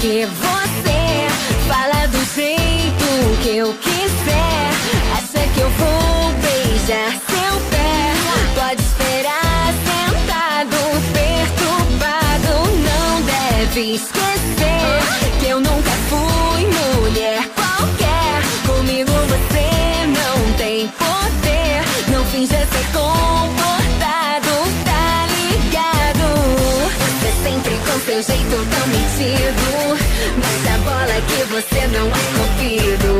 que você fala do jeito que eu quiser. Acha que eu vou beijar seu pé? Pode esperar sentado, perturbado. Não deve esquecer que eu nunca fui mulher qualquer. Comigo você não tem poder. Não finja ser comportado, tá ligado? Você sempre com seu jeito tão metido. Baixa a bola que você não é cupido.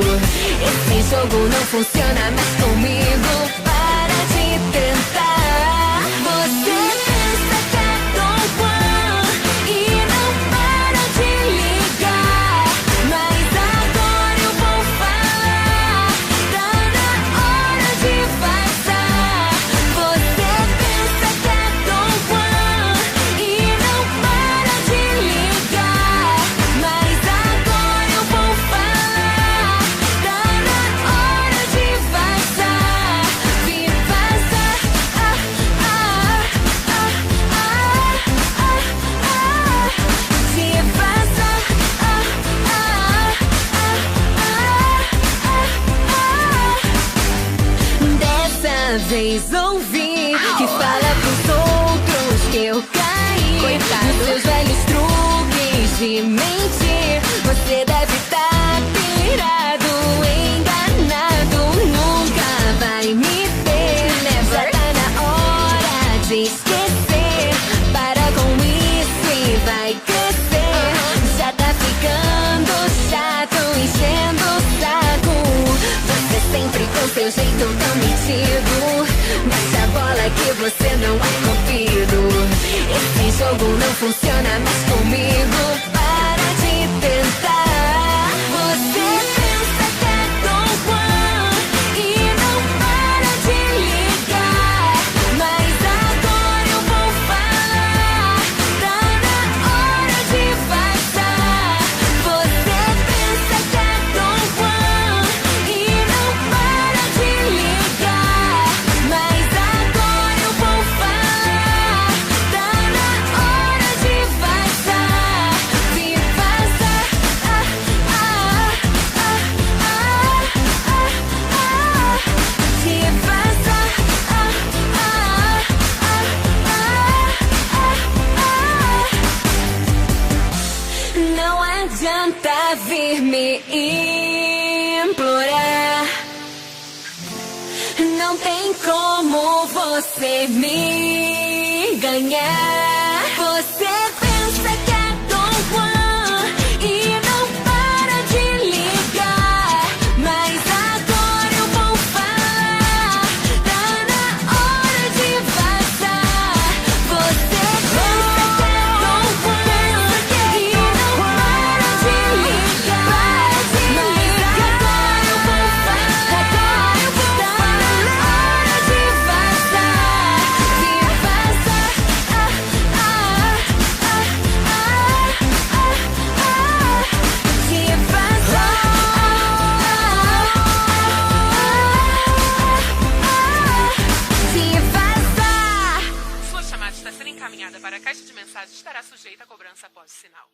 Esse jogo não funciona mais comigo. Para de tentar. Você pensa que é Dom Juan e não para de ligar. Mas agora eu vou falar. Tá na hora de vazar. Você pensa que é Dom Juan e não para de ligar. Mas agora eu vou falar. Tá na hora de vazar. Vi vazar. Se vazar. Dessa vez ouvi que fala pros outros que eu caí. Nos seus velhos truques de mentir. Você deve estar pirado, enganado. Nunca vai me ter. Já tá na hora de esquecer. Para com isso e vai crescer. Já tá ficando chato, enchendo o saco. Você sempre com seu jeito tão metido. Baixa a bola que você não é cupido. Esse jogo não funciona mais comigo. Para de tentar. Você pensa que é Dom Juan e não para de ligar. Mas agora eu vou falar. Tá na hora de vazar. Você pensa que é Dom Juan e não para de ligar. Mas agora eu vou falar. Tá na hora de vazar. Vi vazar. Se vazar. Não adianta vir me implorar. Não tem como você me ganhar. Você pensa que é Dom Juan e não para de ligar. Mas agora eu vou falar. Tá na hora de vazar. Você pensa que é Dom Juan e não para de ligar. Mas agora eu vou falar. Tá na hora de vazar. Se vazar. Se vazar. Se vazar. Sua chamada está sendo encaminhada para a caixa de mensagens e estará sujeita a cobrança após o sinal.